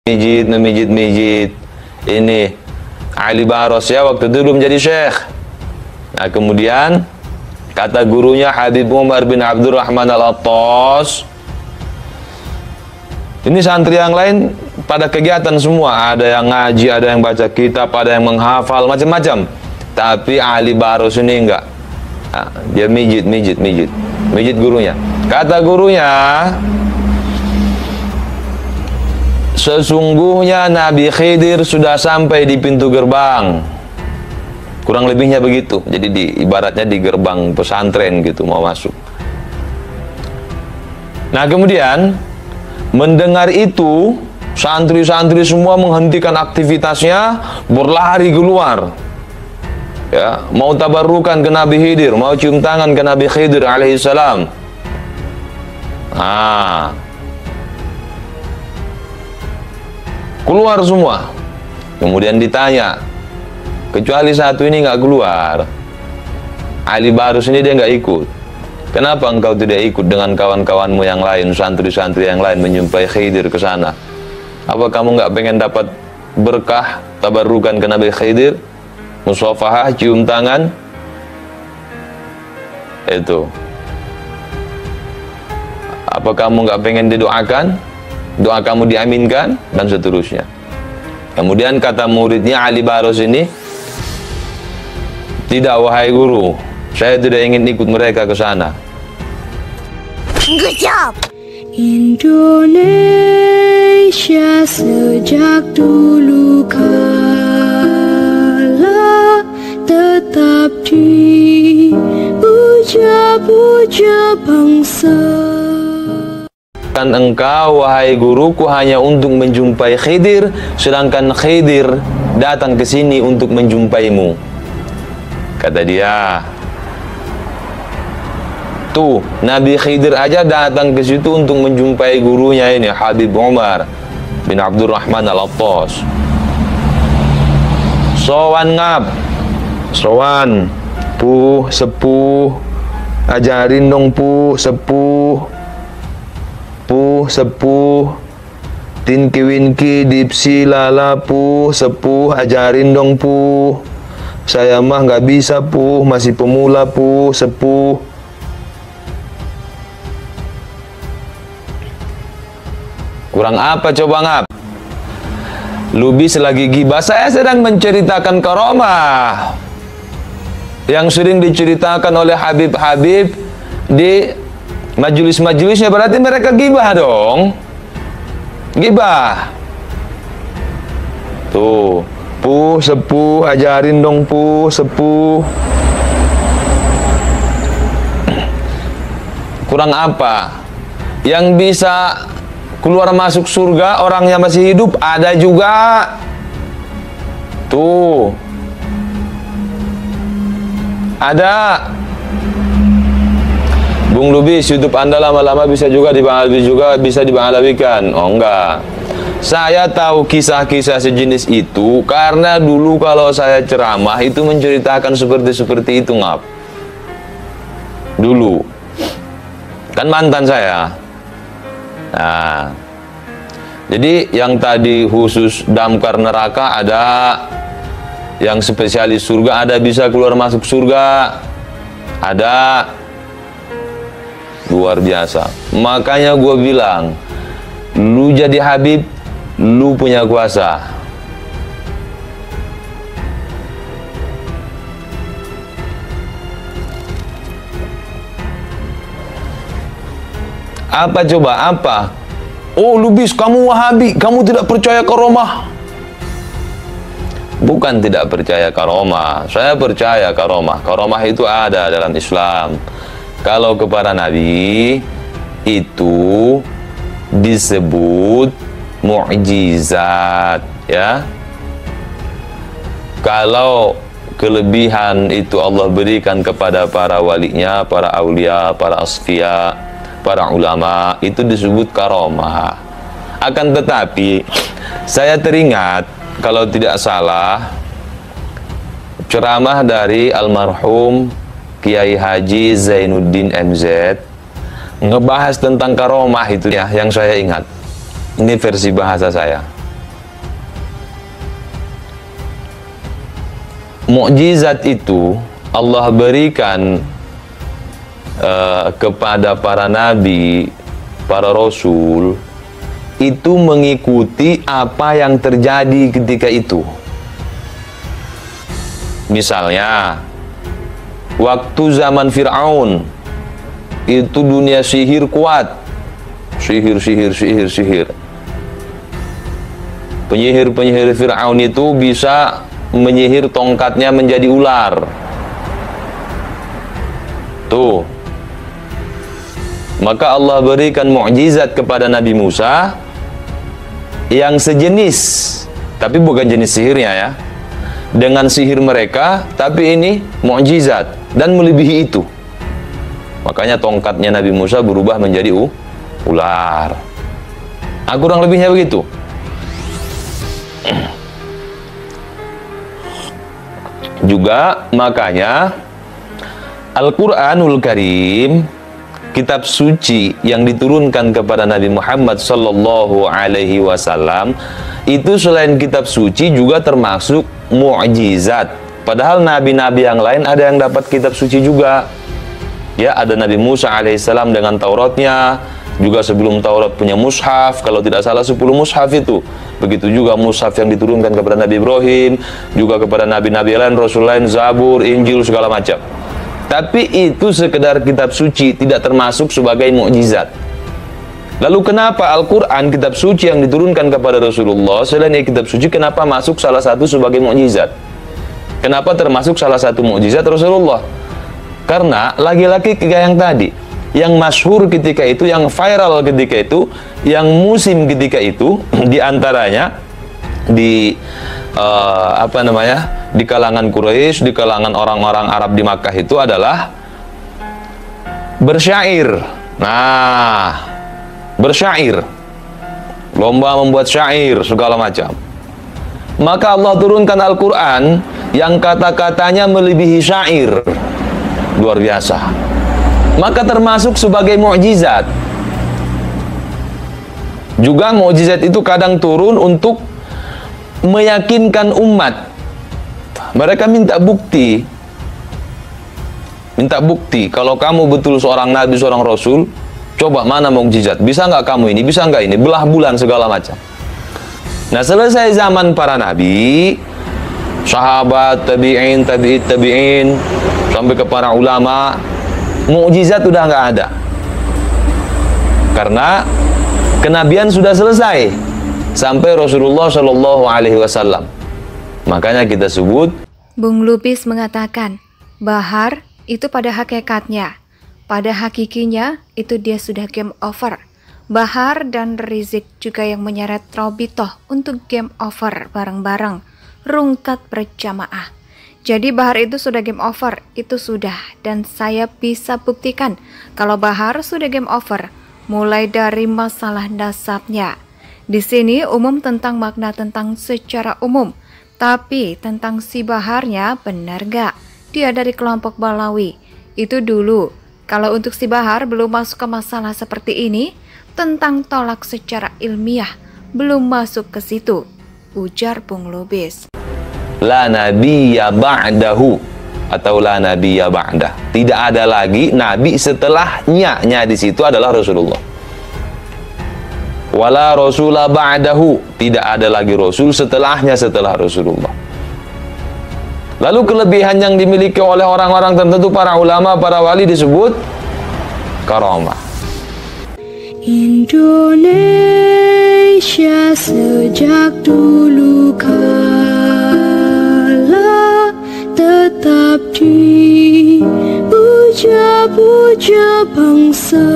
memijit ini Ali Baros ya, waktu itu belum jadi syekh. Nah kemudian kata gurunya Habib Umar bin Abdurrahman Al-Attas, ini santri yang lain pada kegiatan semua, ada yang ngaji, ada yang baca kitab, ada yang menghafal, macam-macam. Tapi Ali Baros ini enggak. Nah, dia mijit gurunya. Kata gurunya, sesungguhnya Nabi Khidir sudah sampai di pintu gerbang. Kurang lebihnya begitu. Jadi ibaratnya di gerbang pesantren gitu mau masuk. Nah kemudian mendengar itu, santri-santri semua menghentikan aktivitasnya, berlari keluar. Ya, mau tabarrukan ke Nabi Khidir, mau cium tangan ke Nabi Khidir alaihissalam. Nah, keluar semua. Kemudian ditanya, kecuali satu ini nggak keluar. Ali Barus ini dia nggak ikut. Kenapa engkau tidak ikut dengan kawan-kawanmu yang lain, santri-santri yang lain menjumpai Khidir ke sana? Apa kamu nggak pengen dapat berkah tabarrukan ke Nabi Khidir? Musafahah, cium tangan? Itu. Apa kamu nggak pengen didoakan? Doa kamu diaminkan? Dan seterusnya. Kemudian kata muridnya Ali Baros ini, tidak wahai guru, saya tidak ingin ikut mereka ke sana. Good job. Indonesia sejak dulu kala tetap dipuja-puja bangsa. Dan engkau wahai guruku hanya untuk menjumpai Khidir, sedangkan Khidir datang ke sini untuk menjumpaimu. Kata dia, tuh Nabi Khidir aja datang ke situ untuk menjumpai gurunya ini Habib Umar bin Abdurrahman Al-Attas. Sowan ngap, sowan, sepuh, ajarin dong sepuh, tinki winki dipsi lala sepuh, ajarin dong saya mah nggak bisa masih pemula sepuh. Kurang apa coba ngap? Lubis lagi gibah, saya sedang menceritakan karomah yang sering diceritakan oleh Habib-Habib di majelis-majelisnya, berarti mereka gibah dong. Gibah. Tuh, sepuh, ajarin dong sepuh. Kurang apa? Yang bisa keluar masuk surga orangnya masih hidup ada juga. Tuh. Ada. Bung Lubis, YouTube Anda lama-lama bisa juga dibangalawikan. Oh enggak. Saya tahu kisah-kisah sejenis itu karena dulu kalau saya ceramah itu menceritakan seperti itu ngap. Dulu. Kan mantan saya. Nah. Jadi yang tadi khusus damkar neraka ada, yang spesialis surga ada, bisa keluar masuk surga. Ada. Luar biasa. Makanya gue bilang, lu jadi Habib, lu punya kuasa. Apa coba? Apa? Oh Lubis, kamu Wahabi, kamu tidak percaya karomah. Bukan tidak percaya karomah, saya percaya karomah. Karomah itu ada dalam Islam. Kalau kepada Nabi itu disebut mukjizat, ya. Kalau kelebihan itu Allah berikan kepada para walinya, para aulia, para asfiya, para ulama, itu disebut karomah. Akan tetapi saya teringat, kalau tidak salah, ceramah dari almarhum Kiai Haji Zainuddin MZ ngebahas tentang karomah itu ya, yang saya ingat. Ini versi bahasa saya. mukjizat itu Allah berikan kepada para nabi, para rasul, itu mengikuti apa yang terjadi ketika itu. Misalnya, waktu zaman Fir'aun, itu dunia sihir kuat. Sihir. Penyihir-penyihir Fir'aun itu bisa menyihir tongkatnya menjadi ular. Tuh. Maka Allah berikan mukjizat kepada Nabi Musa yang sejenis, tapi bukan jenis sihirnya ya, dengan sihir mereka, tapi ini mukjizat dan melebihi itu. Makanya tongkatnya Nabi Musa berubah menjadi ular. Kurang lebihnya begitu. Juga makanya Al-Quranul Karim, kitab suci yang diturunkan kepada Nabi Muhammad sallallahu alaihi wasallam, itu selain kitab suci juga termasuk mukjizat. Padahal nabi-nabi yang lain ada yang dapat kitab suci juga. Ya, ada Nabi Musa alaihissalam dengan Tauratnya, juga sebelum Taurat punya mushaf, kalau tidak salah 10 mushaf itu. Begitu juga mushaf yang diturunkan kepada Nabi Ibrahim, juga kepada nabi-nabi lain, rasul lain, Zabur, Injil, segala macam. Tapi itu sekedar kitab suci, tidak termasuk sebagai mukjizat. Lalu kenapa Al-Quran, kitab suci yang diturunkan kepada Rasulullah, selain kitab suci, kenapa masuk salah satu sebagai mukjizat? Kenapa termasuk salah satu mukjizat Rasulullah? Karena lagi-lagi yang tadi, yang masyhur ketika itu, yang viral ketika itu, yang musim ketika itu, diantaranya di di kalangan Quraisy, di kalangan orang-orang Arab di Makkah itu adalah bersyair. Nah, bersyair, lomba membuat syair segala macam. Maka Allah turunkan Al-Quran yang kata-katanya melebihi syair, luar biasa. Maka termasuk sebagai mukjizat. Juga mukjizat itu kadang turun untuk meyakinkan umat. Mereka minta bukti. Kalau kamu betul seorang nabi, seorang rasul, coba mana mukjizat? Bisa nggak kamu ini? Bisa nggak ini? Belah bulan segala macam. Nah, selesai zaman para nabi, sahabat, tabi'in, tabi'in, sampai ke para ulama, mukjizat sudah nggak ada. Karena kenabian sudah selesai sampai Rasulullah Shallallahu Alaihi Wasallam. Makanya kita sebut, Bung Lubis mengatakan, Bahar itu pada hakikatnya, pada hakikinya itu dia sudah game over. Bahar dan Rizik juga yang menyeret Robitoh untuk game over bareng-bareng, rungkat berjamaah. Jadi Bahar itu sudah game over, itu sudah, dan saya bisa buktikan kalau Bahar sudah game over, mulai dari masalah nasabnya. Di sini umum tentang makna tentang secara umum, tapi tentang si Baharnya benar gak? Dia dari kelompok Balawi. Itu dulu. Kalau untuk si Bahar belum masuk ke masalah seperti ini, tentang tolak secara ilmiah, belum masuk ke situ, ujar Bung Lubis. La nabiyya ba'dahu, atau la nabiyya ba'dah. Tidak ada lagi nabi setelahnya. Nya di situ adalah Rasulullah. Wala rasula ba'dahu, tidak ada lagi rasul setelahnya, setelah Rasulullah. Lalu kelebihan yang dimiliki oleh orang-orang tertentu, para ulama, para wali, disebut karamah. Indonesia sejak dulu kala tetap dipuja-puja bangsa.